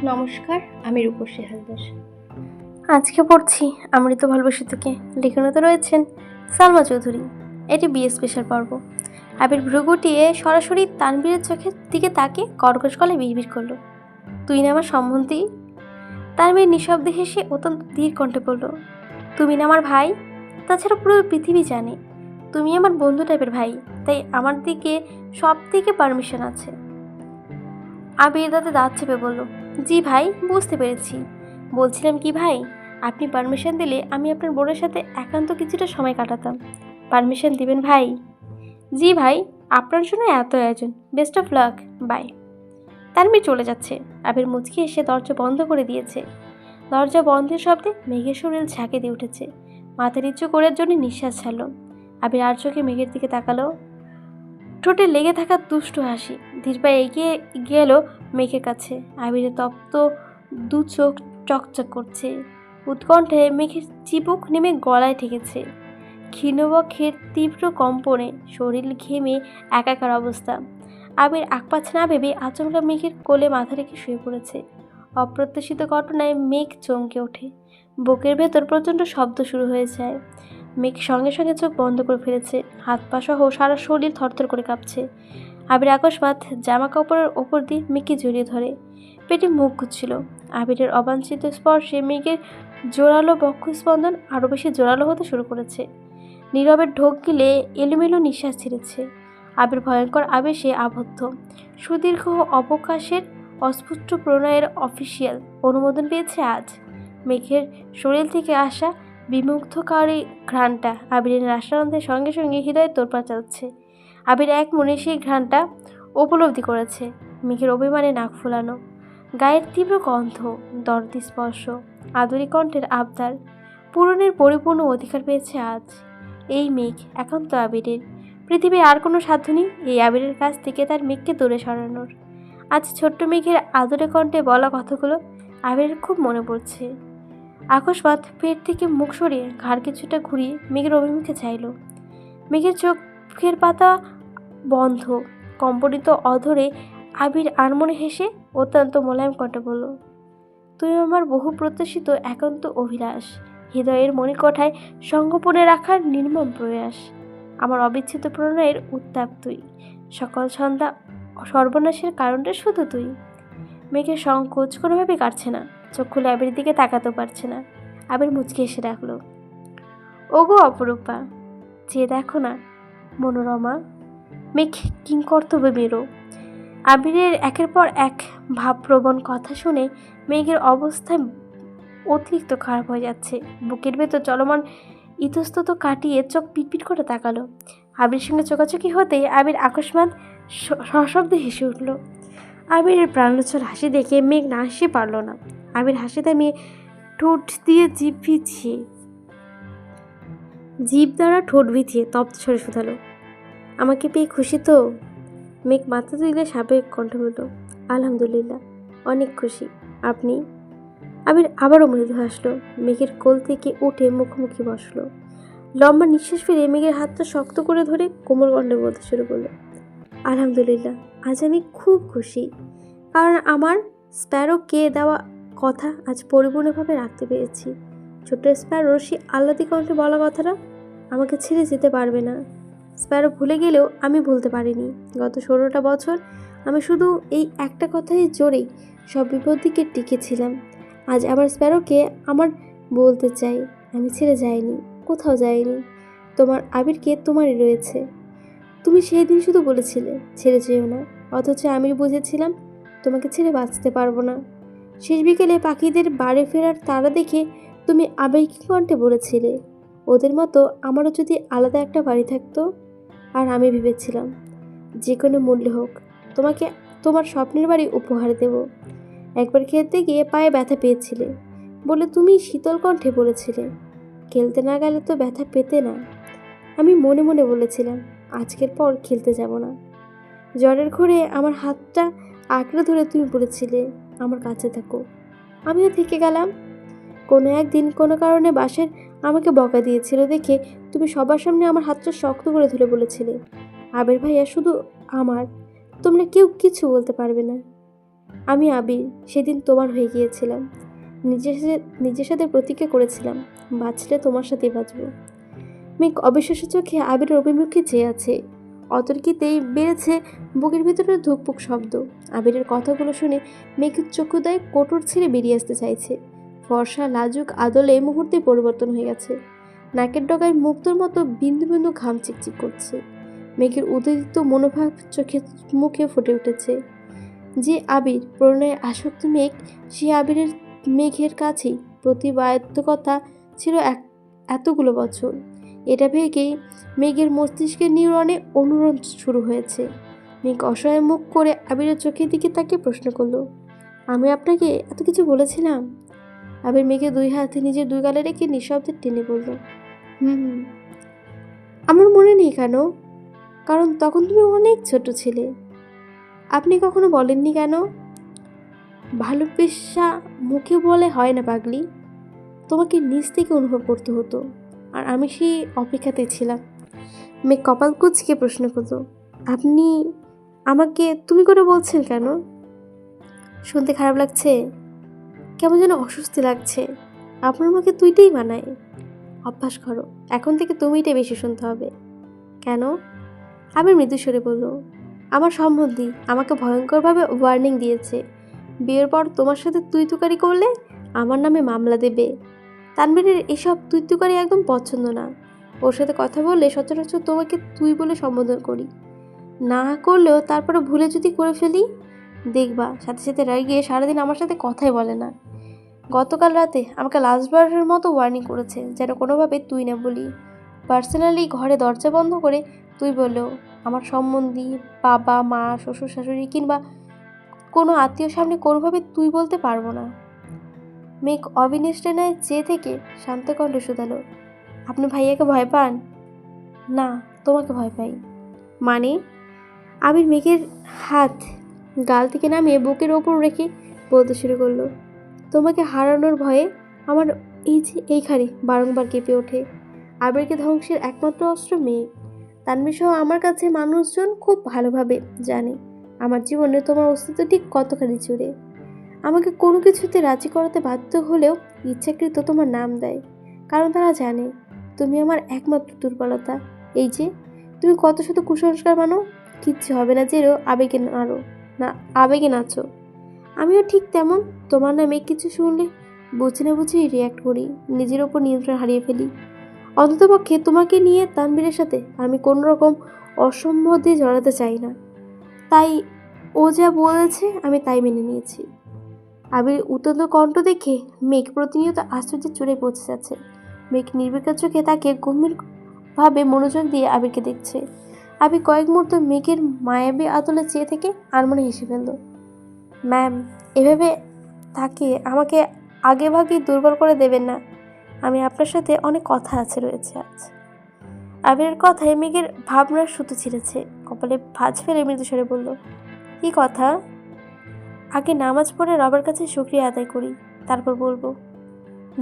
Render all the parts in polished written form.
নমস্কার, আমি রূপসী হালদার। আজকে পড়ছি অমৃত ভালোবাসা থেকে। লেখনীতে রয়েছেন সালমা চৌধুরী। এটি বিয়ে স্পেশাল পর্ব। আবির ভ্রু গুটিয়ে সরাসরি তানবীরের চোখের দিকে তাকে কর্কশ গলায় বিড়বিড় করল, তুই না আমার সম্বন্ধী? তানবীর নিঃশব্দে হেসে অত্যন্ত ধীর কণ্ঠে বলল, তুমি না আমার ভাই? তাছাড়া পুরো পৃথিবী জানে তুমি আমার বন্ধু টাইপের ভাই, তাই আমার দিকে সব থেকে পারমিশন আছে। আবির দাঁতে দাঁত চেপে বলল, জি ভাই, বুঝতে পেরেছি। বলছিলাম কি ভাই, আপনি পারমিশন দিলে আমি আপনার বোনের সাথে একান্ত কিছুটা সময় কাটাতাম। পারমিশন দিবেন ভাই? জি ভাই, আপনার জন্য এত আয়োজন। Best of luck, bye. Tanvir চলে যাচ্ছে। আবির মুচকি এসে দরজা বন্ধ করে দিয়েছে। দরজা বন্ধের শব্দে মেঘের শরীর ঝাঁকে দিয়ে উঠেছে। মাথা নিচু করার জন্য নিঃশ্বাস ছাড়ল। আবির আর চোখে মেঘের দিকে তাকালো। ঠোঁটে লেগে থাকা দুষ্টু হাসি। ধীর পায়ে এগিয়ে গেল মেঘের কাছে। আবিরের তপ্ত দু চোখ চকচক করছে। উৎকণ্ঠায় মেঘের চিবুক নেমে গলায় ঠেকেছে। ক্ষীণবক্ষের তীব্র কম্পনে শরীর ঘেমে একাকার অবস্থা। আবির আকপাছ না ভেবে আচমকা মেঘের কোলে মাথা রেখে শুয়ে পড়েছে। অপ্রত্যাশিত ঘটনায় মেঘ চমকে ওঠে। বুকের ভেতর প্রচণ্ড শব্দ শুরু হয়ে যায়। মেঘ সঙ্গে সঙ্গে চোখ বন্ধ করে ফেলেছে। হাত পা সহ সারা শরীর থরথর করে কাঁপছে। আবির আকস্মাৎ জামা কাপড়ের ওপর দিয়ে মেঘকে জড়িয়ে ধরে। পেটে মুখ ঘুরছিল। আবিরের অবাঞ্ছিত স্পর্শে মেঘের জোরালো বক্ষস্পন্দন আরও বেশি জোরালো হতে শুরু করেছে। নীরবে ঢোক গিলে এলোমেলো নিঃশ্বাস ছেড়েছে। আবির ভয়ঙ্কর আবেশে আবদ্ধ। সুদীর্ঘ অবকাশের অস্ফুট প্রণয়ের অফিসিয়াল অনুমোদন পেয়েছে আজ। মেঘের শরীর থেকে আসা বিমুগ্ধকারী ঘ্রাণটা আবিরের নাসারন্ধ্রের সঙ্গে সঙ্গে হৃদয়ে তোড়পাড় চালাচ্ছে। আবির এক মনে সেই ঘ্রাণটা উপলব্ধি করেছে। মেঘের অভিমানে নাক ফুলানো, গায়ের তীব্র গন্ধ, দরদি স্পর্শ, আদুরি কণ্ঠের আবদার পূরণের পরিপূর্ণ অধিকার পেয়েছে আজ। এই মেঘ একান্ত আবিরের। পৃথিবীর আর কোনো সাধ্য নেই এই আবিরের কাছ থেকে তার মেঘকে দূরে সরানোর। আজ ছোট্ট মেঘের আদরে কণ্ঠে বলা কথাগুলো আবিরের খুব মনে পড়ছে। আকস্মাৎ পেট থেকে মুখ সরিয়ে ঘাড় কিছুটা ঘুরিয়ে মেঘের অভিমুখে চাইল। মেঘের চোখের পাতা বন্ধ, কম্পনিত অধরে আবির আনমনে হেসে অত্যন্ত মোলায়েম কণ্ঠে বলল, তুমি আমার বহু প্রত্যাশিত একান্ত অভিলাষ, হৃদয়ের মণিকোঠায় সংগোপনে রাখার নির্মম প্রয়াস, আমার অবিচ্ছেদ্য প্রণয়ের উত্তাপ তুই, সকল ছন্দা সর্বনাশের কারণটা শুধু তুই। মেঘের সংকোচ কোনোভাবে কাটছে না। চোখ খুলে আবির দিকে তাকাতেও পারছে না। আবির মুচকে এসে ডাকলো, ওগো অপরূপা, চেয়ে দেখো না মনোরমা। মেঘ কিংকর্তব্যে বেরো। আবিরের একের পর এক ভাবপ্রবণ কথা শুনে মেঘের অবস্থা অতিরিক্ত খারাপ হয়ে যাচ্ছে। বুকের ভেতর চলমান ইতস্তত কাটিয়ে চোখ পিটপিট করে তাকালো। আবির সঙ্গে চোখাচোখি হতেই আবির আকস্মাৎ সশব্দে হেসে উঠল। আবিরের প্রাণোচ্ছল হাসি দেখে মেঘ না হেসে পারল না। আবির হাসি থামিয়ে ঠোঁট দিয়ে জিভ দ্বারা ঠোঁট ভিজিয়ে তপ্ত স্বরে শুধালো, আমাকে পেয়ে খুশি তো? মেঘ মাথা তুলে স্বাভাবিক কণ্ঠে বলল, আলহামদুলিল্লাহ, অনেক খুশি। আপনি? আবির আবারও মৃদু হাসলো। মেঘের কোল থেকে উঠে মুখোমুখি বসলো। লম্বা নিঃশ্বাস ফেলে মেঘের হাতটা শক্ত করে ধরে কোমল কণ্ঠে বলতে শুরু করলো, আলহামদুলিল্লাহ, আজ আমি খুব খুশি। কারণ আমার স্প্যারোকে দেওয়া কথা আজ পরিপূর্ণভাবে রাখতে পেরেছি। ছোট্ট স্প্যারো সেই আহ্লাদি কণ্ঠে বলা কথাটা আমাকে ছেড়ে যেতে পারবে না। স্প্যারো ভুলে গেলেও আমি ভুলতে পারিনি। গত 16টা বছর আমি শুধু এই একটা কথাই জোরেই সব বিপত্তিকে টিকেছিলাম। আজ আমার স্প্যারোকে আমার বলতে চাই, আমি ছেড়ে যাইনি, কোথাও যাইনি। তোমার আবিরকে তোমারই রয়েছে। তুমি সেই দিন শুধু বলেছিলে ছেড়ে যেও না, অথচ আমি বুঝেছিলাম তোমাকে ছেড়ে বাঁচতে পারবো না। শেষ বিকেলে পাখিদের বাড়ি ফেরার তারা দেখে তুমি আবেগী কণ্ঠে বলেছিলে, ওদের মতো আমারও যদি আলাদা একটা বাড়ি থাকতো। আর আমি ভেবেছিলাম যে কোনো মূল্যে হোক তোমাকে তোমার স্বপ্নের বাড়ি উপহার দেব। একবার খেলতে গিয়ে পায়ে ব্যথা পেয়েছিলে বলে তুমি শীতল কণ্ঠে বলেছিলে, খেলতে না গেলে তো ব্যথা পেতে না। আমি মনে মনে বলেছিলাম আজকের পর খেলতে যাব না। জ্বরের ঘোরে আমার হাতটা আঁকড়ে ধরে তুমি বলেছিলে আমার কাছে থাকো। আমিও থেকে গেলাম। কোনো একদিন কোনো কারণে বাসের আমাকে বকা দিয়েছিল দেখে তুমি সবার সামনে আমার হাতটা শক্ত করে ধরে বলেছিলে, আবির ভাইয়া শুধু আমার, তোমরা কেউ কিছু বলতে পারবে না। আমি আবির, সেদিন তোমার হয়ে গিয়েছিলাম। নিজের সাথে প্রতিজ্ঞা করেছিলাম, বাঁচলে তোমার সাথেই বাঁচব। মেঘ অবিশ্বাসের চোখে আবিরের অভিমুখে চেয়ে আছে। অতর্কিতেই বেড়েছে বুকের ভিতরে ধুকপুক শব্দ। আবিরের কথাগুলো শুনে মেঘের চক্ষুদয় কোটর ছেড়ে বেরিয়ে আসতে চাইছে। ফর্সা লাজুক আদলে মুহূর্তে পরিবর্তন হয়ে গেছে। নাকের ডগায় মুক্তোর মতো বিন্দু বিন্দু ঘাম চিকচিক করছে। মেঘের উদ্বেলিত মনোভাব চোখে মুখে ফুটে উঠেছে। যে আবির প্রণয়ে আসক্ত মেঘ, সে আবিরের মেঘের কাছেই প্রতিবাধ্যকতা ছিল এতগুলো বছর। এটা ভেবেই মেঘের মস্তিষ্কের নিউরনে অনুরণ শুরু হয়েছে। মেঘ অসহায় মুখ করে আবিরের চোখের দিকে তাকে প্রশ্ন করলো, আমি আপনাকে এত কিছু বলেছিলাম? আবির মেঘে দুই হাতে নিজের দুই গালে রেখে নিঃশব্দে টেনে বলল, হুম। আমার মনে নেই কেন? কারণ তখন তুমি অনেক ছোট ছিলে। আপনি কখনো বলেননি কেন? ভালোবাসা মুখে বলে হয় না পাগলি, তোমাকে নিজ থেকে অনুভব করতে হতো, আর আমি সেই অপেক্ষাতে ছিলাম। মেয়ে কপাল কুঁচকে প্রশ্ন করল, আপনি আমাকে তুমি করে বলছেন কেন? শুনতে খারাপ লাগছে? কেমন যেন অস্বস্তি লাগছে। আপনার মুখে তুইটাই মানায়। অভ্যাস করো, এখন থেকে তুমিটাই বেশি শুনতে হবে। কেন? আমি মৃদুস্বরে বলল, আমার সম্বন্ধী আমাকে ভয়ঙ্করভাবে ওয়ার্নিং দিয়েছে, বিয়ের পর তোমার সাথে তুই তুকারি করলে আমার নামে মামলা দেবে। তানবীরের এসব তুই তুকারি একদম পছন্দ না। ওর সাথে কথা বললে সচরাচর তোমাকে তুই বলে সম্বোধন করি, না করলেও তারপরে ভুলে যদি করে ফেলি, দেখবা সাথে সাথে রাগিয়ে সারাদিন আমার সাথে কথাই বলে না। গতকাল রাতে আমাকে লাস্টবারের মতো ওয়ার্নিং করেছে, যেন কোনোভাবে তুই না বলি। পার্সোনালি ঘরে দরজা বন্ধ করে তুই বললেও আমার সম্বন্ধী, বাবা মা, শ্বশুর শাশুড়ি কিংবা কোনো আত্মীয় সামনে কোনোভাবে তুই বলতে পারবো না। মেঘ অবিনিষ্টেনায় চেয়ে থেকে শান্ত কণ্ঠে শুধালো, আপনি ভাইয়াকে ভয় পান? না, তোমাকে ভয় পাই। মানে? আবির মেঘের হাত গাল থেকে নামিয়ে বুকের ওপর রেখে বলতে শুরু করলো, তোমাকে হারানোর ভয়ে আমার এই যে এইখানে বারংবার কেঁপে ওঠে। আবিরকে ধ্বংসের একমাত্র অস্ত্র মেঘ। তানভীর সহ আমার কাছে মানুষজন খুব ভালোভাবে জানে আমার জীবনে তোমার অস্তিত্ব ঠিক কতখানি জুড়ে। আমাকে কোনো কিছুতে রাজি করাতে বাধ্য হলেও ইচ্ছাকৃত তোমার নাম দেয়, কারণ তারা জানে তুমি আমার একমাত্র দুর্বলতা। এই যে তুমি কত শত কুসংস্কার মানো, কিচ্ছু হবে না জেরো আবেগে নাড়ো না, আবেগে নাচো। আমিও ঠিক তেমন, তোমার নামে কিছু শুনলে বুঝে না বুঝেই রিয়্যাক্ট করি, নিজের ওপর নিয়ন্ত্রণ হারিয়ে ফেলি। অন্ততপক্ষে তোমাকে নিয়ে তানবীরের সাথে আমি কোনো রকম অসম্মতি জড়াতে চাই না। তাই ও যা বলেছে আমি তাই মেনে নিয়েছি। আবির উত্তন্ত কণ্ঠ দেখে মেঘ প্রতিনিয়ত আশ্চর্যের চূড়ে পৌঁছে যাচ্ছে। মেঘ নির্বিকার চোখে তাকে গম্ভীরভাবে মনোযোগ দিয়ে আবিরকে দেখছে। আবির কয়েক মুহূর্ত মেঘের মায়াবী আদলে চেয়ে থেকে আর মনে হেসে ফেলল। ম্যাম, এভাবে তাকে আমাকে আগে ভাগে দুর্বল করে দেবেন না। আমি আপনার সাথে অনেক কথা রয়েছে আজ। আবিরের কথায় মেঘের ভাবনার সুতো ছিঁড়েছে। কপালে ভাঁজ ফেলে মৃদুস্বরে বলল, কি কথা? আগে নামাজ পড়ে রবের কাছে শুকরিয়া আদায় করি, তারপর বলবো।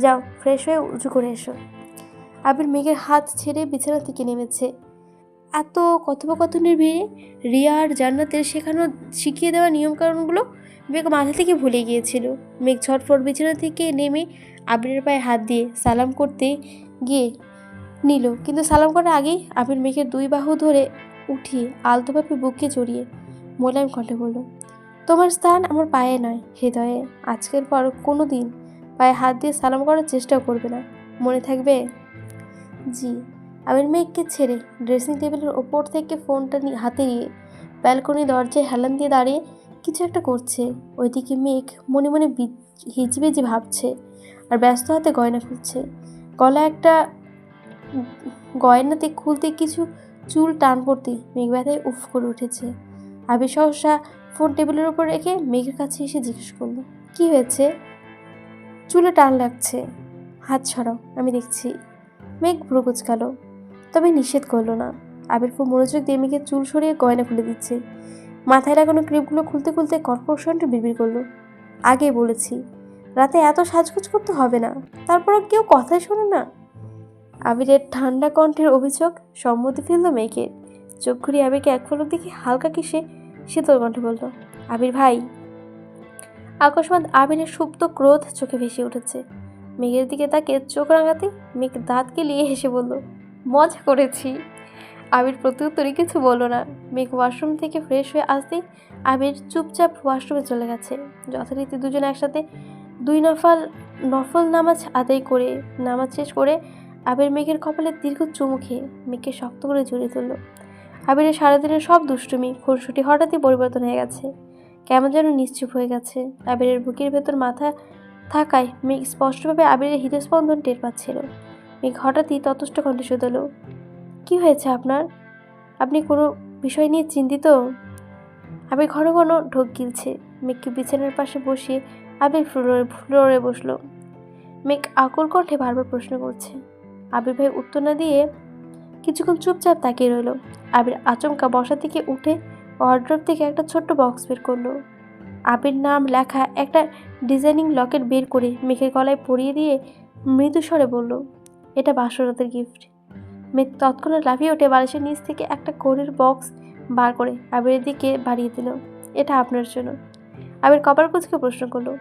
যাও, ফ্রেশ হয়ে উঁচু করে এসো। আবির মেঘের হাত ছেড়ে বিছানা থেকে নেমেছে। এত কথোপকথনের ভিড়ে রিয়া আর জান্নাতের শিখিয়ে দেওয়া নিয়মকানুনগুলো মেঘ মাথা থেকে ভুলে গিয়েছিল। মেঘ ঝটফট বিছানা থেকে নেমে আবিরের পায়ে হাত দিয়ে সালাম করতে গিয়ে নিল, কিন্তু সালাম করার আগেই আবির মেঘের দুই বাহু ধরে উঠিয়ে আলতোভাবে বুকে জড়িয়ে মোলায়েম কণ্ঠে বলল, তোমার স্থান আমার পায়ে নয়, হৃদয়ে। আজকের পর কোনো দিন পায়ে হাত দিয়ে সালাম করার চেষ্টাও করবে না, মনে থাকবে? জি। আবির মেঘকে ছেড়ে ড্রেসিং টেবিলের ওপর থেকে ফোনটা হাতে নিয়ে ব্যালকনি দরজায় হেলান দিয়ে দাঁড়িয়ে কিছু একটা করছে। ওইদিকে মেঘ মনে মনে হিজিবিজি ভাবছে আর ব্যস্ত হাতে গয়না খুলছে। গলা একটা গয়নাতে খুলতে কিছু চুল টান পড়তে মেঘ ব্যথায় উফ করে উঠেছে। আবির সহসা ফোন টেবিলের উপর রেখে মেঘের কাছে এসে জিজ্ঞেস করলো, কি হয়েছে? চুলে টান লাগছে। হাত সরাও, আমি দেখছি। মেঘ ভ্রু কুঁচকাল, তবে নিষেধ করলো না। আবির খুব মনোযোগ দিয়ে মেঘের চুল সরিয়ে গয়না খুলে দিচ্ছে। মাথায় লাগানো ক্লিপগুলো খুলতে খুলতে কর্কশটা বিড়বিড় করলো, আগেই বলেছি রাতে এত সাজগোজ করতে হবে না, তারপরও কেউ কথাই শোনে না। আবিরের ঠান্ডা কণ্ঠের অভিযোগ সম্মতি ফেললো মেঘের। চোখ ঘুরিয়ে আবিরকে এক পলক দেখে হালকা কেসে শীতল কণ্ঠে বলল, আবির ভাই। আকস্মাৎ আবিরের সুপ্ত ক্রোধ চোখে ভেসে উঠেছে। মেঘের দিকে তাকে চোখ রাঙাতে মেঘ দাঁত কেলিয়ে হেসে বলল, মজা করেছি। আবির প্রত্যুত্তরে কিছু বলল না। মেঘ ওয়াশরুম থেকে ফ্রেশ হয়ে আসতেই আবির চুপচাপ ওয়াশরুমে চলে গেছে। যথারীতি দুজনে একসাথে দুই নফল নামাজ আদায় করে নামাজ শেষ করে আবির মেঘের কপালে দীর্ঘ চুমু খেয়ে মেঘকে শক্ত করে জড়িয়ে তুলল। আবিরের সারাদিনের সব দুষ্টুমি খুনসুটি হঠাৎই পরিবর্তন হয়ে গেছে। কেমন যেন নিশ্চুপ হয়ে গেছে। আবিরের বুকের ভেতর মাথা থাকায় মেঘ স্পষ্টভাবে আবিরের হৃদস্পন্দন টের পাচ্ছিল। মেঘ হঠাৎই ততষ্ট কণ্ঠে শুধালো, কি হয়েছে আপনার? আপনি কোনো বিষয় নিয়ে চিন্তিত? আবির ঘন ঘন ঢোক গিলছে। মেঘকে বিছানার পাশে বসিয়ে আবির ফ্লোরে বসলো। মেঘ আকুল কণ্ঠে বারবার প্রশ্ন করছে। আবির ভাই উত্তর না দিয়ে কিছুক্ষণ চুপচাপ তাকিয়ে রইল। আবির আচমকা বসা থেকে উঠে ওয়ার্ড্রোব থেকে একটা ছোট্ট বক্স বের করলো। আবির নাম লেখা একটা ডিজাইনিং লকেট বের করে মেঘের গলায় পরিয়ে দিয়ে মৃদু স্বরে বলল, এটা বাসরাতের গিফট। মেঘ তৎক্ষণাৎ লাফিয়ে উঠে বালিশের নিচ থেকে একটা কোরের বক্স বার করে আবিরের দিকে বাড়িয়ে দিল। এটা আপনার জন্য। আবির কপাল কুঁচকে প্রশ্ন করলো,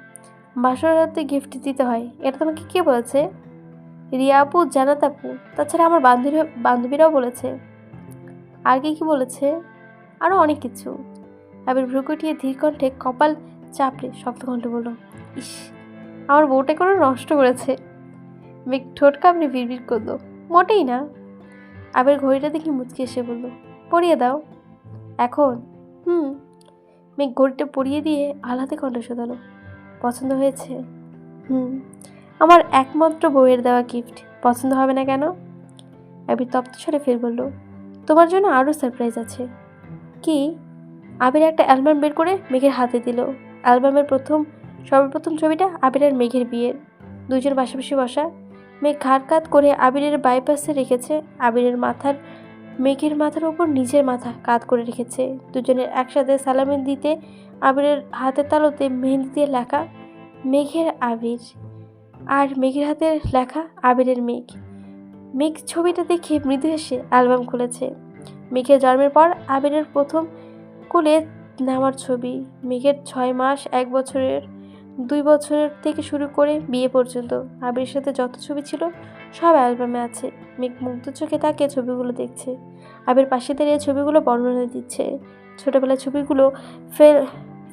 বাসরাতে গিফট দিতে হয়, এটা তোমাকে কে বলেছে? রিয়া আপু, জানাত আপু, তাছাড়া আমার বান্ধবীরাও বলেছে। আর কি কি বলেছে? আরও অনেক কিছু। আবির ভ্রুকুটিয়ে ধীর কণ্ঠে কপাল চাপড়ে শক্ত কণ্ঠে বলল, ইস, আমার বউটা কোনো নষ্ট করেছে। মেঘ ঠোঁট কামড়ে বিড়বিড় করলো, মোটেই না। আবির ঘড়িটা দেখে মুচকি এসে বলল, পরিয়ে দাও। এখন? মেঘ ঘড়িটা পরিয়ে দিয়ে আহ্লাদে কণ্ঠ শোধালো, পছন্দ হয়েছে? আমার একমাত্র বউয়ের দেওয়া গিফট, পছন্দ হবে না কেন? আবির তপ্ত স্বরে ফের বলল, তোমার জন্য আরও সারপ্রাইজ আছে। কি? আবির একটা অ্যালবাম বের করে মেঘের হাতে দিল। অ্যালবামের সর্বপ্রথম ছবিটা আবির আর মেঘের বিয়ের। দুজন পাশাপাশি বসা। মেঘ ঘাড় কাত করে আবিরের বাইপাসে রেখেছে। মেঘের মাথার উপর নিজের মাথা কাত করে রেখেছে। দুজনের একসাথে সালামি দিতে আবিরের হাতের তালুতে মেহেন্দি দিয়ে লেখা মেঘের আবির, আর মেঘের হাতে লেখা আবিরের মেঘ। মেঘ ছবিটা দেখে মৃদু হেসে অ্যালবাম খুলেছে। মেঘের জন্মের পর আবিরের প্রথম কোলে নেওয়ার ছবি, মেঘের 6 মাস, 1 বছরের, 2 বছরের থেকে শুরু করে বিয়ে পর্যন্ত আবিরের সাথে যত ছবি ছিল সব অ্যালবামে আছে। মেঘ মুগ্ধ চোখে তাকে ছবিগুলো দেখছে। আবির পাশে দাঁড়িয়ে ছবিগুলো বর্ণনা দিচ্ছে। ছোটবেলার ছবিগুলো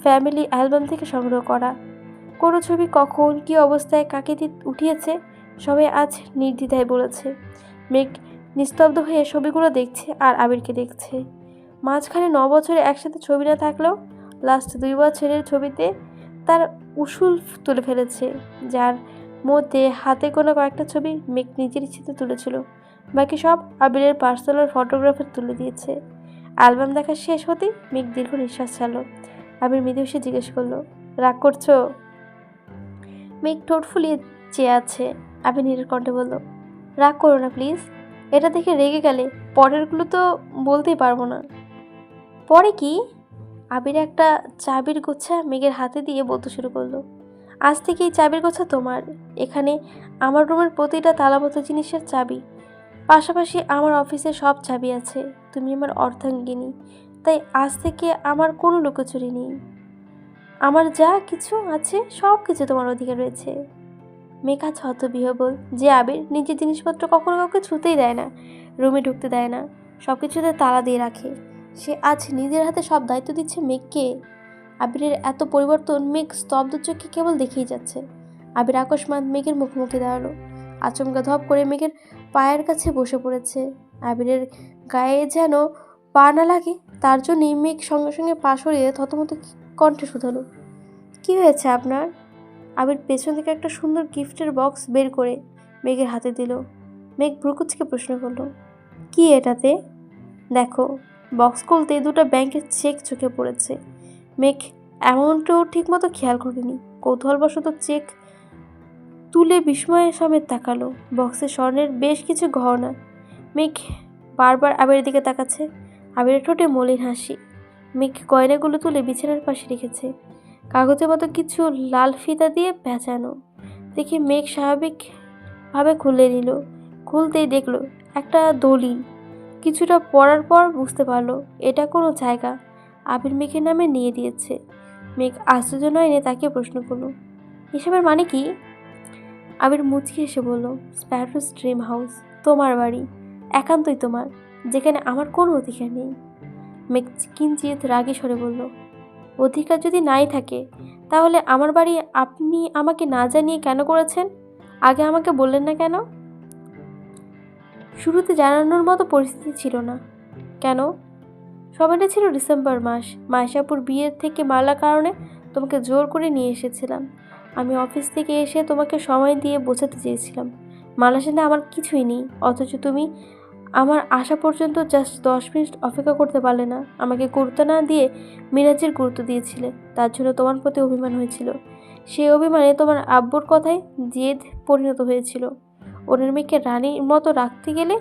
ফ্যামিলি অ্যালবাম থেকে সংগ্রহ করা। কোনো ছবি কখন কী অবস্থায় কাকে উঠিয়েছে সবাই আজ নির্দ্বিধায় বলেছে। মেঘ নিস্তব্ধ হয়ে ছবিগুলো দেখছে আর আবিরকে দেখছে। মাঝখানে 9 বছরে একসাথে ছবি না থাকলেও লাস্ট 2 বছরের ছবিতে তার উসুল তুলে ফেলেছে, যার মধ্যে হাতে গোনা কয়েকটা ছবি মেঘ নিজের ইচ্ছেতে তুলেছিল। বাকি সব আবিরের পার্সোনাল ফটোগ্রাফার তুলে দিয়েছে। অ্যালবাম দেখা শেষ হতেই মেঘ দীর্ঘ নিঃশ্বাস ছাড়ল। আবির মৃদু এসে জিজ্ঞেস করলো, রাগ করছো? মেঘ ঠোঁট ফুলিয়ে চেয়ে আছে। আবির নীরের কণ্ঠে বলল, রাগ করো না প্লিজ। এটা দেখে রেগে গেলে পরেরগুলো তো বলতেই পারবো না। পরে কি? আবির একটা চাবির গোছা মেঘের হাতে দিয়ে বলতে শুরু করলো, আজ থেকে এই চাবির গোছা তোমার। এখানে আমার রুমের প্রতিটা তালাবদ্ধ জিনিসের চাবি, পাশাপাশি আমার অফিসের সব চাবি আছে। তুমি আমার অর্ধাঙ্গিনী, তাই আজ থেকে আমার কোনো লুকোচুরি নেই। আমার যা কিছু আছে সব কিছু তোমার অধিকার রয়েছে। মেঘ আজ হতবিহ্বল যে আবির নিজের জিনিসপত্র কখনো কাউকে ছুতেই দেয় না, রুমে ঢুকতে দেয় না, সব কিছুতে তালা দিয়ে রাখে। সে আজ নিজের হাতে সব দায়িত্ব দিচ্ছে মেঘকে। আবিরের এত পরিবর্তন মেঘ স্তব্ধ চোখে কেবল দেখেই যাচ্ছে। আবির আকস্মাৎ মেঘের মুখোমুখি দাঁড়ালো। আচমকা ধপ করে মেঘের পায়ের কাছে বসে পড়েছে। আবিরের গায়ে যেন পা না লাগে তার জন্যই মেঘ সঙ্গে সঙ্গে পা সরিয়ে থতমত কণ্ঠে শুধালো, কি হয়েছে আপনার? আবির পেছন থেকে একটা সুন্দর গিফটের বক্স বের করে মেঘের হাতে দিল। মেঘ ভ্রুকুচকে প্রশ্ন করলো, কি এটাতে? দেখো। বক্স খুলতে 2টা ব্যাংকের চেক চোখে পড়েছে। মেঘ অ্যামাউন্টও ঠিকমতো খেয়াল করেনি। কৌতূহলবশত চেক তুলে বিস্ময়ে সমেত তাকালো। বক্সে স্বর্ণের বেশ কিছু গহনা। মেঘ বারবার আবিরের দিকে তাকাচ্ছে। আবিরের ঠোঁটে মলিন হাসি। মেঘ গয়নাগুলো তুলে বিছানার পাশে রেখেছে। কাগজের মতো কিছু লাল ফিতা দিয়ে পেঁচানো দেখে মেঘ স্বাভাবিকভাবে খুলে নিল। খুলতেই দেখলো একটা দলিল। কিছুটা পড়ার পর বুঝতে পারলো এটা কোনো জায়গা আবির মেঘের নামে নিয়ে দিয়েছে। মেঘ আশ্চর্য নয়নে তাকে প্রশ্ন করলো, এসবের মানে কি? আবির মুচকি এসে বলল, স্প্যারোস ড্রিম হাউস তোমার বাড়ি, একান্তই তোমার, যেখানে আমার কোনো অধিকার নেই। মেঘ কিঞ্চিত রাগী স্বরে বলল, অধিকার যদি নাই থাকে তাহলে আমার বাড়ি আপনি আমাকে না জানিয়ে কেন করেছেন? আগে আমাকে বললেন না কেন? শুরুতে জানানোর মতো পরিস্থিতি ছিল না। কেন? সময়টা ছিল ডিসেম্বর মাস, মাইশাপুর বিয়ের থেকে মালার কারণে তোমাকে জোর করে নিয়ে এসেছিলাম। আমি অফিস থেকে এসে তোমাকে সময় দিয়ে বোঝাতে চেয়েছিলাম মালার সাথে আমার কিছুই নেই, অথচ তুমি আমার আসা পর্যন্ত জাস্ট 10 মিনিট অপেক্ষা করতে পারলে না। আমাকে গুরুত্ব না দিয়ে মিরাজের গুরুত্ব দিয়েছিলে, তার জন্য তোমার প্রতি অভিমান হয়েছিল। সেই অভিমানে তোমার আব্বুর কথায় জেদ পরিণত হয়েছিল। ওনার মেয়েকে রানীর মতো রাখতে গেলে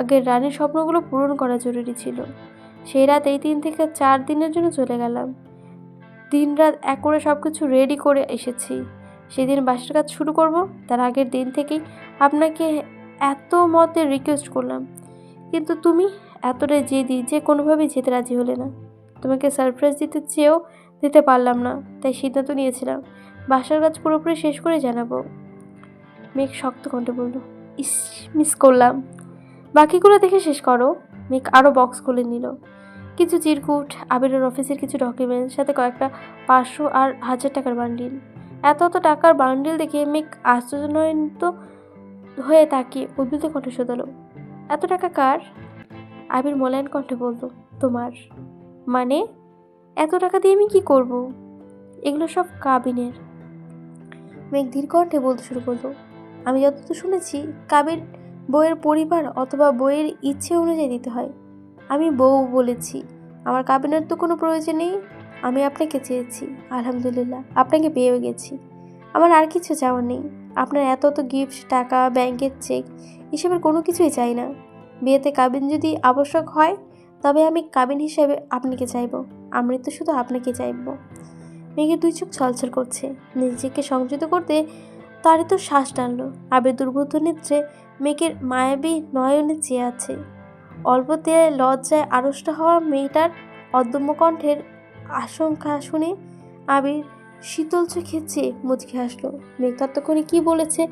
আগের রানীর স্বপ্নগুলো পূরণ করা জরুরি ছিল। সেই রাতেই 3 থেকে 4 দিনের জন্য চলে গেলাম। দিনরাত এক করে সব কিছু রেডি করে এসেছি। সেদিন বাসার কাজ শুরু করব, তার আগের দিন থেকেই আপনাকে এত মতে রিকোয়েস্ট করলাম, কিন্তু তুমি এতটাই জেদি যে কোনোভাবেই যেতে রাজি হলে না। তোমাকে সারপ্রাইজ দিতে চেয়েও দিতে পারলাম না, তাই সিদ্ধান্ত নিয়েছিলাম বাসার কাজ পুরোপুরি শেষ করে জানাবো। মেঘ শক্ত কণ্ঠে বলল, ইস, মিস করলাম। বাকিগুলো দেখে শেষ করো। মেঘ আরও বক্স খুলে নিল। কিছু চিরকুট, আবিরের অফিসের কিছু ডকুমেন্টস, সাথে কয়েকটা 500 আর 1000 টাকার বান্ডিল। এত টাকার বান্ডিল দেখে মেঘ আশ্চর্যান্বিত হয়ে তাকিয়ে উদ্ভিদ কণ্ঠে শোধালো, এত টাকা কার? আবির মোলায়েম কণ্ঠে বলল, তোমার। মানে? এত টাকা দিয়ে আমি কি করব? এগুলো সব কাবিনের। মেঘ ধীর কণ্ঠে বলতে শুরু করলো, আমি যতদূর শুনেছি কাবিন বইয়ের পরিবার অথবা বইয়ের ইচ্ছে অনুযায়ী দিতে হয়। আমি বউ বলেছি, আমার কাবিনের তো কোনো প্রয়োজন নেই। আমি আপনাকে চেয়েছি, আলহামদুলিল্লাহ আপনাকে পেয়েও গেছি। আমার আর কিছু চাওয়ার নেই। আপনার এত গিফট, টাকা, ব্যাংকের চেক এসবের কোনো কিছুই চাই না। বিয়েতে কাবিন যদি আবশ্যক হয় তবে আমি কাবিন হিসেবে আপনাকে চাইব। আমি তো শুধু আপনাকে চাইব। মেঘের 2 চোখ ছলছল করছে। নিজেকে সংযত করতে তারই তো শ্বাস টানলো। আবের দুর্বোধ্য নেত্রে মেঘের মায়াবী নয়নে চেয়ে আছে। অল্পতে লজ্জায় আড়ষ্ট হওয়া মেয়েটার অদম্য কণ্ঠের আশঙ্কা শুনে আবির শীতল চোখে চেয়ে মুচকি হাসলো। মেঘ ততক্ষণে কি বলেছে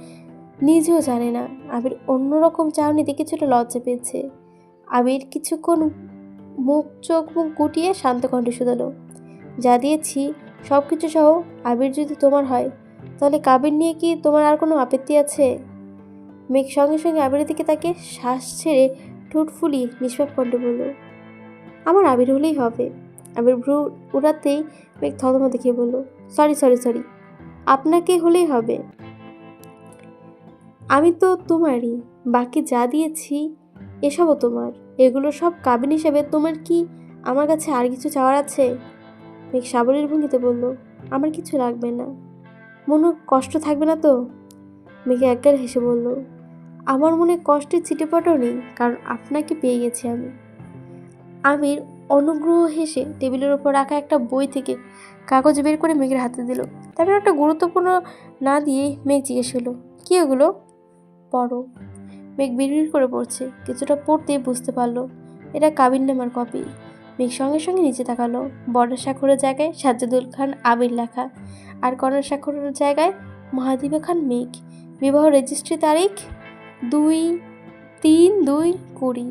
নিজেও জানে না। আবির অন্যরকম চাউনি দেখে ছোট লজ্জা পেয়েছে। আবির কিছুক্ষণ চোখ মুখ গুটিয়ে শান্ত কণ্ঠে শুধালো, যা দিয়েছি সব কিছু সহ আবির যদি তোমার হয় তাহলে কাবির নিয়ে কি তোমার আর কোনো আপত্তি আছে? মেঘ সঙ্গে সঙ্গে আবিরের দিকে তাকে শ্বাস ছেড়ে ঠোঁট ফুলিয়ে নিষ্পাপ কণ্ঠে বলল, আমার আবির হলেই হবে। আবির ভ্রু উড়াতেই মেঘ থতমা দেখে বলল, সরি সরি সরি, আপনাকে হলেই হবে। আমি তো তোমারই, বাকি যা দিয়েছি এসবও তোমার। এগুলো সব কাবিন হিসেবে। তোমার কি আমার কাছে আর কিছু চাওয়ার আছে? মেঘ সাবলীর ভঙ্গিতে বলল, আমার কিছু লাগবে না। মনে কষ্ট থাকবে না তো? মেঘে একগাল হেসে বলল, আমার মনে কষ্টের ছিটেফোঁটাও নেই, কারণ আপনাকে পেয়ে গেছি আমি। আমির অনুগ্রহ হেসে টেবিলের ওপর রাখা একটা বই থেকে কাগজ বের করে মেঘের হাতে দিল। তারপর একটা গুরুত্বপূর্ণ না দিয়ে মেঘ জিজ্ঞেস হলো, কি ওগুলো? পড়ো। মেঘ বিড়বিড় করে পড়ছে। কিছুটা পড়তে বুঝতে পারলো এটা কাবিননামার কপি। মেঘ সঙ্গে সঙ্গে নিচে তাকালো। বরের স্বাক্ষরের জায়গায় সাজ্জাদুল খান আবির লেখা, আর কনের স্বাক্ষরের জায়গায় মহাদিবা খান মেঘ। বিবাহ রেজিস্ট্রি তারিখ 2-3-2-20,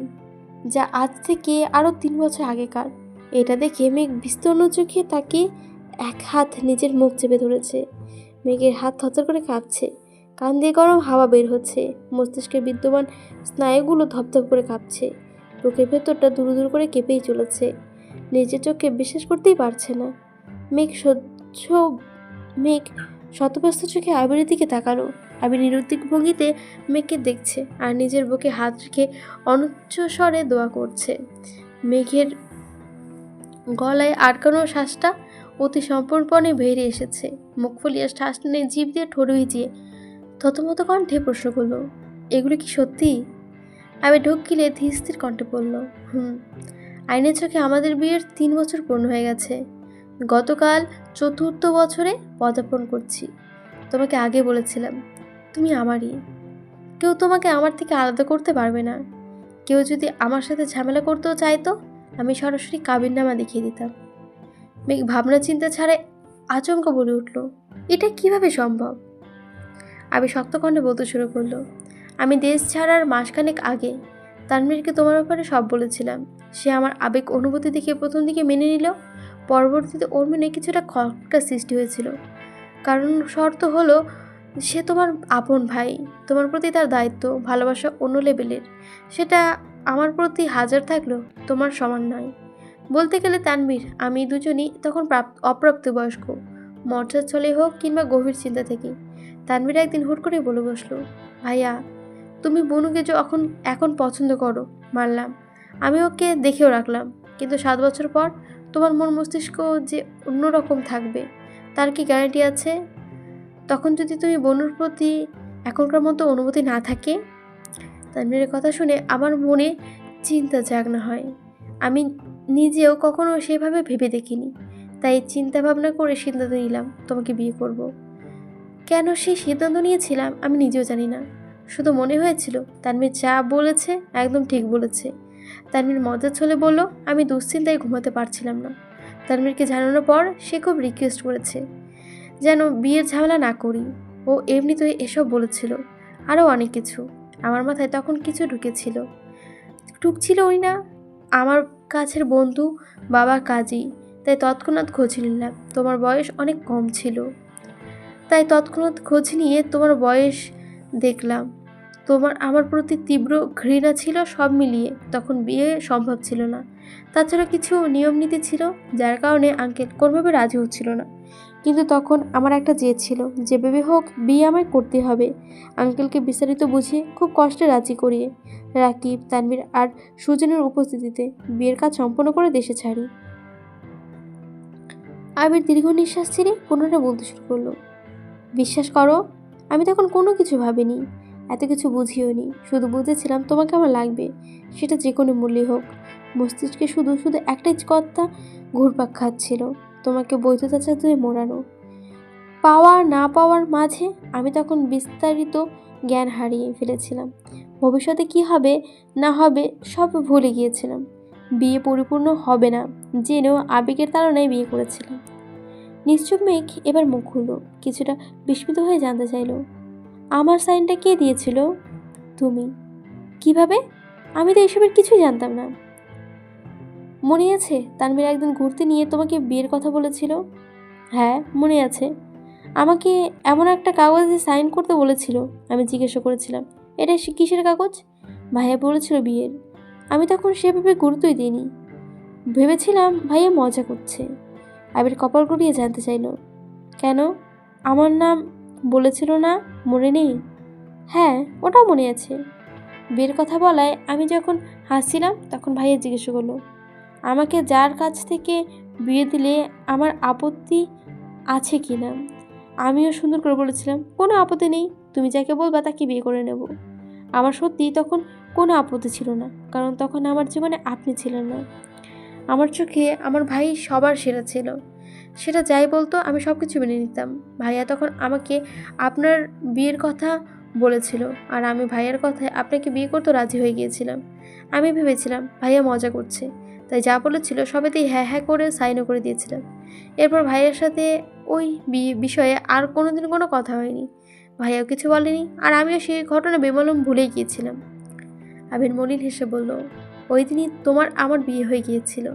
যা আজ থেকে আরও 3 বছর আগেকার। এটা দেখে মেঘ বিস্তর্ণ চোখে তাকে এক হাত নিজের মুখ চেপে ধরেছে। মেঘের হাত থরথর করে কাঁপছে। কান দিয়ে গরম হাওয়া বের হচ্ছে। মস্তিষ্কের বিদ্যমান স্নায়ুগুলো ধপধপ করে কাঁপছে। বুকের ভেতরটা দুরু দুরু করে কেঁপেই চলেছে। নিজের চোখকে বিশ্বাস করতেই পারছে না। মেঘ শতব্যস্ত চোখে আবিরের দিকে তাকালো। আবির নিরুদ্দিক ভঙ্গিতে মেঘকে দেখছে আর নিজের বুকে হাত রেখে অনুচ্চ স্বরে দোয়া করছে। মেঘের গলায় আটকানো শ্বাসটা অতি সম্পূর্ণপণে বেরিয়ে এসেছে। মুখ ফুলিয়ে শ্বাস নিয়ে জিভ দিয়ে ঠোঁট ভিজিয়ে থতমত কণ্ঠে প্রশ্ন করল, এগুলো কি সত্যি? আমি ঢোক গিলে ধীর স্থির কণ্ঠে বলল, আইনের চোখে আমাদের বিয়ের 3 বছর পূর্ণ হয়ে গেছে। গতকাল 4র্থ বছরে পদার্পণ করছি। তোমাকে আগে বলেছিলাম তুমি আমারই। কেউ তোমাকে আমার থেকে আলাদা করতে পারবে না। কেউ যদি আমার সাথে ঝামেলা করতেও চাইতো আমি সরাসরি কাবিননামা দেখিয়ে দিতাম। মেঘ ভাবনা চিন্তা ছাড়া আচমকা বলে উঠল, এটা কিভাবে সম্ভব? আমি শক্ত কণ্ঠে বলতে শুরু করলো, আমি দেশ ছাড়ার মাসখানেক আগে তানভীরকে তোমার ব্যাপারে সব বলেছিলাম। সে আমার আবেগ অনুভূতি দেখে প্রথম দিকে মেনে নিল, পরবর্তীতে ওর মনে কিছুটা খটকা সৃষ্টি হয়েছিল। কারণ শর্ত হলো, সে তোমার আপন ভাই, তোমার প্রতি তার দায়িত্ব ভালোবাসা অন্য লেভেলের। সেটা আমার প্রতি হাজার থাকলেও তোমার সমান নয়। বলতে গেলে তানভীর আমি দুজনই তখন অপ্রাপ্তবয়স্ক, মর্যার ছলে হোক কিংবা গভীর চিন্তা থেকে। তানভীর একদিন হুট করে বলে বসলো, ভাইয়া তুমি বনুকে এখন এখন পছন্দ করো, মানলাম, আমি ওকে দেখেও রাখলাম, কিন্তু 7 বছর পর তোমার মন মস্তিষ্ক যে অন্যরকম থাকবে তার কি গ্যারান্টি আছে? তখন যদি তুমি বনুর প্রতি এখনকার মতো অনুভূতি না থাকে। তানভীরের কথা শুনে আমার মনে চিন্তা জাগনা হয়। আমি নিজেও কখনো সেভাবে ভেবে দেখিনি, তাই চিন্তা ভাবনা করে সিদ্ধান্ত নিলাম তোমাকে বিয়ে করব। কেন সেই সিদ্ধান্ত নিয়েছিলাম আমি নিজেও জানি না, শুধু মনে হয়েছিল তানভীর যা বলেছে একদম ঠিক বলেছে। তানভীর মজার ছলে বলল, আমি দুশ্চিন্তায় ঘুমাতে পারছিলাম না। তানভীরকে জানানোর পর সে খুব রিকোয়েস্ট করেছে যেন বিয়ের ঝামেলা না করি। ও এমনিতেই এসব বলেছিল, আরও অনেক কিছু। আমার মাথায় তখন কিছু ঢুকছিল ওই না, আমার কাছের বন্ধু বাবা কাজী, তাই তৎক্ষণাৎ খোঁজ নিলাম। তোমার বয়স অনেক কম ছিল, তাই তৎক্ষণাৎ খোঁজ নিয়ে তোমার বয়স দেখলাম। তোমার আমার প্রতি তীব্র ঘৃণা ছিল, সব মিলিয়ে তখন বিয়ে সম্ভব ছিল না। তাছাড়া কিছু নিয়ম নীতি ছিল যার কারণে আঙ্কেল কোনোভাবে রাজি হচ্ছিল না। কিন্তু তখন আমার একটা জেদ ছিল, যেভাবে হোক বিয়ে আমায় করতে হবে। আঙ্কেলকে বিস্তারিত বুঝিয়ে খুব কষ্টে রাজি করিয়ে রাকিব, তানভীর আর সুজনের উপস্থিতিতে বিয়ের কাজ সম্পন্ন করে দেশে ছাড়ি। আবির দীর্ঘ নিঃশ্বাস ছেড়ে পুনরায় বলতে শুরু করলো, বিশ্বাস করো আমি তখন কোনো কিছু ভাবিনি, এত কিছু বুঝিও নি, শুধু বুঝেছিলাম তোমাকে আমার লাগবে, সেটা যে কোনো মূল্যে হোক। মস্তিষ্কে শুধু শুধু একটাই কথা ঘুরপাক খাচ্ছিল, তোমাকে বৈধতা চাঁদে মোড়ানো। পাওয়া না পাওয়ার মাঝে আমি তখন বিস্তারিত জ্ঞান হারিয়ে ফেলেছিলাম। ভবিষ্যতে কি হবে না হবে সব ভুলে গিয়েছিলাম। বিয়ে পরিপূর্ণ হবে না জেনেও আবেগের তাড়নায় বিয়ে করেছিলাম। নিশ্চুপ মেঘ এবার মুখ খুলল, কিছুটা বিস্মিত হয়ে জানতে চাইল, আমার সাইনটা কে দিয়েছিল? তুমি। কিভাবে? আমি তো এসবের কিছুই জানতাম না। মনে আছে তানভীর একদিন ঘুরতে নিয়ে তোমাকে বিয়ের কথা বলেছিল? হ্যাঁ মনে আছে। আমাকে এমন একটা কাগজে সাইন করতে বলেছিল। আমি জিজ্ঞাসা করেছিলাম, এটা কিসের কাগজ? ভাইয়া বলেছিল বিয়ের। আমি তখন সেভাবে গুরুত্বই দিইনি, ভেবেছিলাম ভাইয়া মজা করছে। আবির কপাল গুলিয়ে জানতে চাইল, কেন? আমার নাম বলেছিল না, মনে নেই? হ্যাঁ ওটাও মনে আছে। বিয়ের কথা বলায় আমি যখন হাসছিলাম তখন ভাইয়া জিজ্ঞাসা করলো, আমাকে যার কাছ থেকে বিয়ে দিলে আমার আপত্তি আছে কি না? আমিও সুন্দর করে বলেছিলাম, কোনো আপত্তি নেই, তুমি যাকে বলবা তাকে বিয়ে করে নেব। আমার সত্যি তখন কোনো আপত্তি ছিল না, কারণ তখন আমার জীবনে আপনি ছিলেন না। আমার চোখে আমার ভাই সবার সেরা ছিল। সেটা যাই বলতো আমি সব কিছু মেনে নিতাম। ভাইয়া তখন আমাকে আপনার বিয়ের কথা বলেছিল, আর আমি ভাইয়ার কথায় আপনাকে বিয়ে করতে রাজি হয়ে গিয়েছিলাম। আমি ভেবেছিলাম ভাইয়া মজা করছে, তাই যা বলেছিল সবেতেই হ্যাঁ হ্যাঁ করে সাইনও করে দিয়েছিলাম। এরপর ভাইয়ের সাথে ওই বিষয়ে আর কোনোদিন কোনো কথা হয়নি। ভাইয়াও কিছু বলেনি, আর আমিও সেই ঘটনা বেমালুম ভুলেই গিয়েছিলাম। আবির মলিন হেসে বলল, ওই দিনই তোমার আমার বিয়ে হয়ে গিয়েছিল।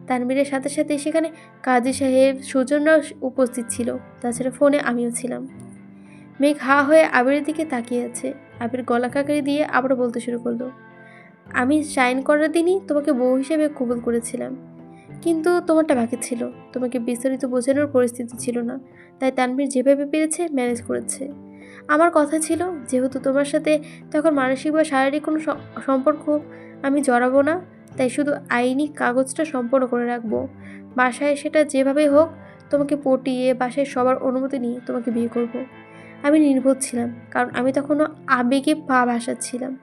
তানবীরের সাথে সাথে সেখানে কাজী সাহেব, সুজনরাও উপস্থিত ছিল, তাছাড়া ফোনে আমিও ছিলাম। মেঘ হা হয়ে আবিরের দিকে তাকিয়ে আছে। আবির গলা কাকড়ি দিয়ে আবারও বলতে শুরু করলো, আমি সাইন করার দিনই তোমাকে বউ হিসেবে কবুল করেছিলাম, কিন্তু তোমারটা বাকি ছিল। তোমাকে বিস্তারিত বোঝানোর পরিস্থিতি ছিল না, তাই তানভীর যেভাবে পেরেছে ম্যানেজ করেছে। আমার কথা ছিল, যেহেতু তোমার সাথে তখন মানসিক বা শারীরিক কোনো সম্পর্ক আমি জড়াবো না, তাই শুধু আইনি কাগজটা সম্পন্ন করে রাখবো। বাসায় সেটা যেভাবে হোক তোমাকে পটিয়ে বাসায় সবার অনুমতি নিয়ে তোমাকে বিয়ে করব। আমি নির্বোধ ছিলাম, কারণ আমি তখনও আবেগে পা ভাসাচ্ছিলাম।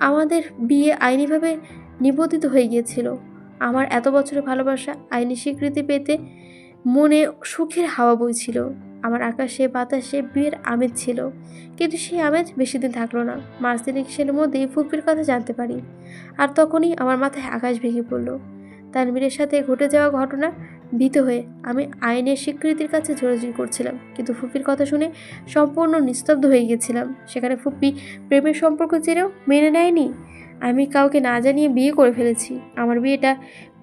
আমাদের বিয়ে আইনিভাবে নিবন্ধিত হয়ে গিয়েছিল। আমার এত বছরের ভালোবাসা আইনি স্বীকৃতি পেতে মনে সুখের হাওয়া বইছিল। আমার আকাশে বাতাসে বিয়ের আমেজ ছিল, কিন্তু সেই আমেজ বেশি দিন থাকলো না। মাস তিনেকের মধ্যেই ফুপির কথা জানতে পারি, আর তখনই আমার মাথায় আকাশ ভেঙে পড়ল। তানভীরের সাথে ঘটে যাওয়া ঘটনা ভীত হয়ে আমি আইনের স্বীকৃতির কাছে ঝোরাঝুরি করছিলাম, কিন্তু ফুপির কথা শুনে সম্পূর্ণ নিস্তব্ধ হয়ে গেছিলাম। সেখানে ফুপি প্রেমের সম্পর্ক চেয়েও মেনে নেয়নি। আমি কাউকে না জানিয়ে বিয়ে করে ফেলেছি। আমার বিয়েটা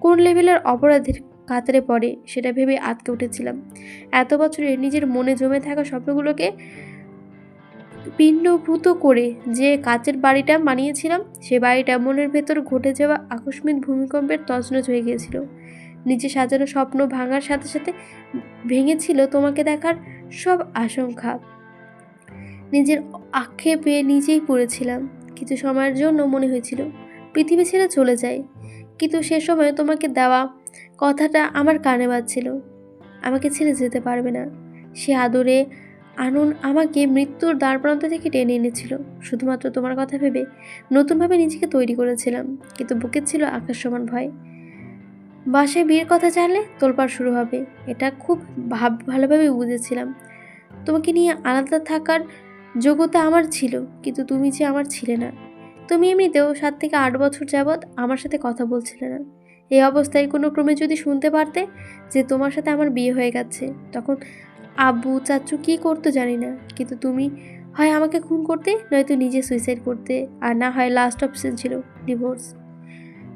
কোন লেভেলের অপরাধের কাতারে পড়ে সেটা ভেবে আটকে উঠেছিলাম। এত বছরে নিজের মনে জমে থাকা স্বপ্নগুলোকে পিণ্ডভূত করে যে কাচের বাড়িটা বানিয়েছিলাম, সে বাড়িটা মনের ভেতর ঘটে যাওয়া আকস্মিক ভূমিকম্পের তছনছ হয়ে গিয়েছিল। নিচে সাজানো স্বপ্ন ভাঙার সাথে সাথে ভেঙেছিল তোমাকে দেখার সব আশঙ্কা। নিজের আক্ষেপে নিজেই পড়েছিলাম। কিছু সময়ের জন্য মনে হয়েছিল পৃথিবী ছেড়ে চলে যায়, কিন্তু সে সময় তোমাকে দেওয়া কথাটা আমার কানে বাজছিল, আমাকে ছেড়ে যেতে পারবে না। সে আদরে আনন আমাকে মৃত্যুর দ্বারপ্রান্ত থেকে টেনে এনেছিল শুধুমাত্র তোমার কথা ভেবে। নতুনভাবে নিজেকে তৈরি করেছিলাম, কিন্তু বুকে ছিল আকাশ সমান ভয়। বাসায় বিয়ের কথা জানলে তোলপাড় শুরু হবে, এটা খুব ভালোভাবে বুঝেছিলাম। তোমাকে নিয়ে আলাদা থাকার যোগ্যতা আমার ছিল, কিন্তু তুমি যে আমার ছিলে না। তুমি এমনিতেও 7 থেকে 8 বছর যাবৎ আমার সাথে কথা বলছিলে না। এই অবস্থায় কোনো ক্রমে যদি শুনতে পারতে যে তোমার সাথে আমার বিয়ে হয়ে গেছে, তখন আব্বু চাচ্চু কী করতো জানি না, কিন্তু তুমি হয় আমাকে খুন করতে, নয়তো নিজে সুইসাইড করতে, আর না হয় লাস্ট অপশন ছিল ডিভোর্স।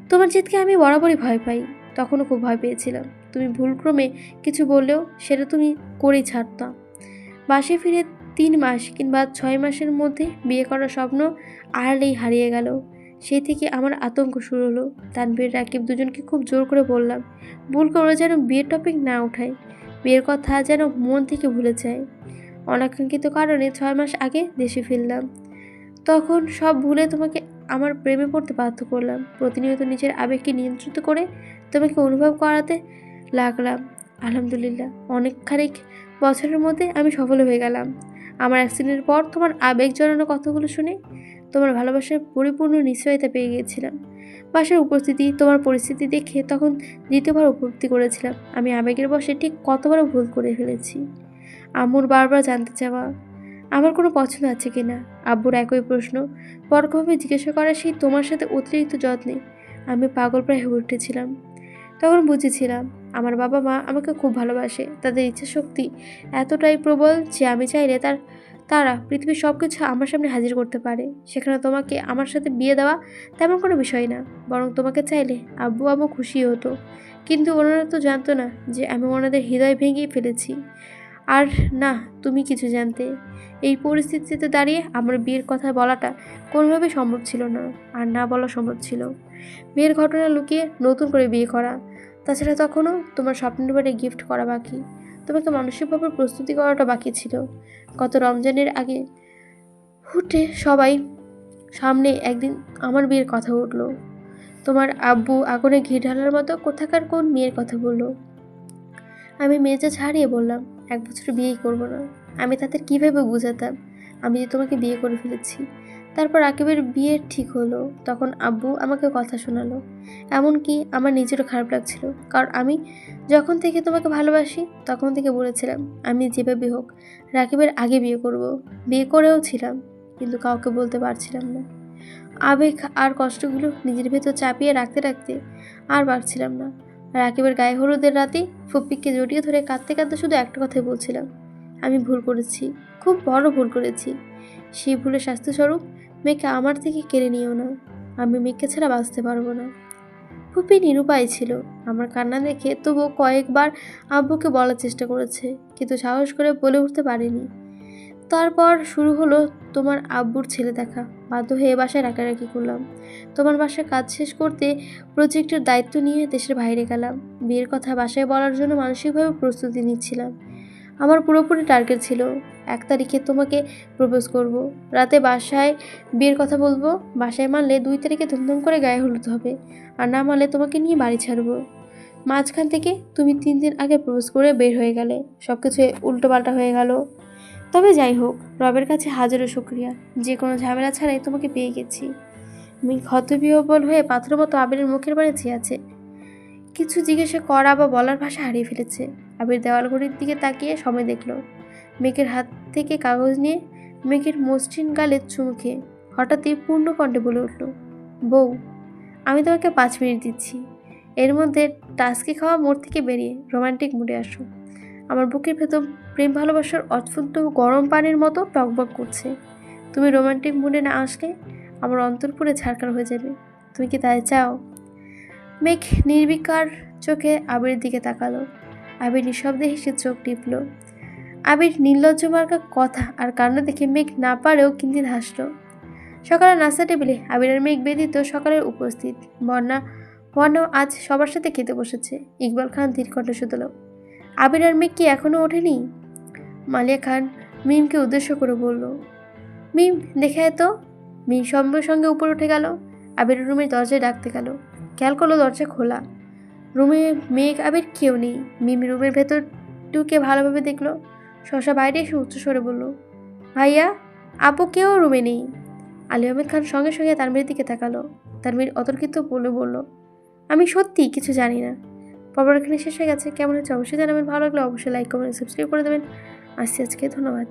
তোমার জেদকে আমি বরাবরই ভয় পাই, তখনও খুব ভয় পেয়েছিলাম। তুমি ভুলক্রমে কিছু বললেও সেটা তুমি করেই ছাড়তাম। বাসায় ফিরে 3 মাস কিংবা 6 মাসের মধ্যে বিয়ে করার স্বপ্ন আড়ালেই হারিয়ে গেল। সেই থেকে আমার আতঙ্ক শুরু হলো। তানভীর, রাকিব দুজনকে খুব জোর করে বললাম ভুল করে যেন বিয়ের টপিক না ওঠায়, বিয়ের কথা যেন মন থেকে ভুলে যায়। অনাকাঙ্ক্ষিত কারণে 6 মাস আগে দেশে ফিরলাম। তখন সব ভুলে তোমাকে আমার প্রেমে পড়তে বাধ্য করলাম। প্রতিনিয়ত নিজের আবেগকে নিয়ন্ত্রিত করে তোমাকে অনুভব করাতে লাগলাম। আলহামদুলিল্লাহ, অনেকখানিক বছরের মধ্যে আমি সফল হয়ে গেলাম। আমার অ্যাক্সিডেন্টের পর তোমার আবেগ জড়ানো কথাগুলো শুনে তোমার ভালোবাসার পরিপূর্ণ নিশ্চয়তা পেয়ে গিয়েছিলাম। বাসার উপস্থিতি, তোমার পরিস্থিতি দেখে তখন দ্বিতীয়বার উপলব্ধি করেছিলাম আমি আবেগের বশে ঠিক কতবারও ভুল করে ফেলেছি। আম্মুর বারবার জানতে চাওয়া আমার কোনো পছন্দ আছে কি না, আব্বুর একই প্রশ্ন পরোক্ষভাবে জিজ্ঞাসা করা, সেই তোমার সাথে অতিরিক্ত যত্নে আমি পাগল প্রায় হয়ে উঠেছিলাম। তখন বুঝেছিলাম আমার বাবা মা আমাকে খুব ভালোবাসে। তাদের ইচ্ছা শক্তি এতটাই প্রবল যে আমি চাইলে তারা পৃথিবীর সব কিছু আমার সামনে হাজির করতে পারে। সেখানে তোমাকে আমার সাথে বিয়ে দেওয়া তেমন কোনো বিষয় না, বরং তোমাকে চাইলে আব্বু আম্মু খুশি হতো। কিন্তু ওনারা তো জানতো না যে আমি ওনাদের হৃদয় ভেঙেই ফেলেছি। আর না তুমি কিছু জানতে। এই পরিস্থিতিতে দাঁড়িয়ে আমার বিয়ের কথা বলাটা কোনোভাবেই সম্ভব ছিল না, আর না বলা সম্ভব ছিল। বিয়ের ঘটনা লুকিয়ে নতুন করে বিয়ে করা, তাছাড়া তখনও তোমার স্বপ্নের বাড়ি গিফট করা বাকি, তোমাকে মানসিকভাবে প্রস্তুতি করাটা বাকি ছিল। গত রমজানের আগে হুটে সবাই সামনে একদিন আমার বিয়ের কথা উঠল। তোমার আব্বু আগুনে ঘি ঢালার মতো কোথাকার কোন মেয়ের কথা বলল। আমি মেজাজ হারিয়ে বললাম 1 বছর বিয়েই করব না। আমি তাদের কীভাবে বুঝাতাম আমি যে তোমাকে বিয়ে করে ফেলেছি। তারপর রাকিবের বিয়ে ঠিক হলো, তখন আব্বু আমাকে কথা শোনালো। এমনকি আমার নিজেরও খারাপ লাগছিল, কারণ আমি যখন থেকে তোমাকে ভালোবাসি তখন থেকে বলেছিলাম আমি যেভাবে হোক রাকিবের আগে বিয়ে করব। বিয়ে করেও ছিলাম, কিন্তু কাউকে বলতে পারছিলাম না। আবেগ আর কষ্টগুলো নিজের ভেতর চাপিয়ে রাখতে রাখতে আর পারছিলাম না। রাকিবের গায়ে হলুদের রাতে ফুপ্পিকে জড়িয়ে ধরে কাঁদতে কাঁদতে শুধু একটা কথাই বলছিলাম, আমি ভুল করেছি, খুব বড় ভুল করেছি। সেই ভুলের শাস্তিস্বরূপ মেয়েকে আমার থেকে কেড়ে নিও না, আমি মেয়েকে ছাড়া বাঁচতে পারবো না। ফুপি নিরুপায় ছিল আমার কান্না দেখে, তবুও কয়েকবার আব্বুকে বলার চেষ্টা করেছে, কিন্তু সাহস করে বলে উঠতে পারেনি। তারপর শুরু হলো তোমার আব্বুর ছেলে দেখা। বাধ্য হয়ে বাসায় রাখারাখি করলাম। তোমার বাসায় কাজ শেষ করতে প্রজেক্টের দায়িত্ব নিয়ে দেশের বাইরে গেলাম। বিয়ের কথা বাসায় বলার জন্য মানসিকভাবে প্রস্তুতি নিচ্ছিলাম। আমার পুরোপুরি টার্গেট ছিল 1 তারিখে তোমাকে প্রপোজ করব, রাতে বাসায় বিয়ের কথা বলবো। বাসায় মানলে 2 তারিখে ধুমধাম করে গায়ে হলুদ হবে, আর না মানলে তোমাকে নিয়ে বাড়ি ছাড়বো। মাঝখান থেকে তুমি 3 দিন আগে প্রপোজ করে বের হয়ে গেলে, সব কিছু উল্টোপাল্টা হয়ে গেল। তবে যাই হোক, রবের কাছে হাজারো শুকরিয়া, যে কোনো ঝামেলা ছাড়াই তোমাকে পেয়ে গেছি। আমি হতবিহ্বল হয়ে পাথরের মতো আবিরের মুখের বাড়ি চেয়ে আছে। কিছু জিজ্ঞাসা করা বা বলার ভাষা হারিয়ে ফেলেছে। আবির দেওয়াল ঘড়ির দিকে তাকিয়ে সময় দেখল। মেঘের হাত থেকে কাগজ নিয়ে মেঘের মসৃণ গালে চুমু খেয়ে হঠাৎই পূর্ণ কণ্ঠে বলে উঠল, বউ, আমি তোমাকে 5 মিনিট দিচ্ছি। এর মধ্যে টাস্কি খাওয়া মোড় থেকে বেরিয়ে রোমান্টিক মুডে আসো। আমার বুকের ভেতর প্রেম ভালোবাসার অদ্ভুত গরম পানির মতো টকবক করছে। তুমি রোমান্টিক মুডে না আসলে আমার অন্তর পুরে ছারখার হয়ে যাবে। তুমি কি তাই চাও? মেঘ নির্বিকার চোখে আবিরের দিকে তাকালো। আবির নিঃশব্দে হেসে চোখ টিপল। আবির নির্লজ্জ মার্কা কথা আর কাণ্ড দেখে মেঘ না পারেও কিঞ্চিৎ হাসল। সকালে নাস্তা টেবিলে আবির আর মেঘ ব্যতীত সকালের উপস্থিত। বন্যাও আজ সবার সাথে খেতে বসেছে। ইকবাল খান ধীর কণ্ঠে শুধল, আবির আর মেঘ কি এখনো ওঠেনি? মালিয়া খান মিমকে উদ্দেশ্য করে বলল, মিম দেখে তো। মিম সঙ্গে সঙ্গে উপরে উঠে গেল। আবির রুমের দরজায় ডাকতে গেল। খেয়াল করলো দরজা খোলা। রুমে মেঘ আবির কেউ নেই। মিম রুমের ভেতর ঢুকে ভালোভাবে দেখলো। শশা বাইরে এসে উচ্চস্বরে বলল, ভাইয়া আপু কেউ রুমে নেই। আলী আহমেদ খান সঙ্গে সঙ্গে তানভীরের দিকে তাকালো। তানভীর অতর্কিত বলল, আমি সত্যি কিছু জানি না। পর্ব এখানে শেষ হয়ে গেছে। কেমন হচ্ছে অবশ্যই জানাবেন। ভালো লাগলে অবশ্যই লাইক কমেন্ট সাবস্ক্রাইব করে দেবেন। আসছি আজকে, ধন্যবাদ।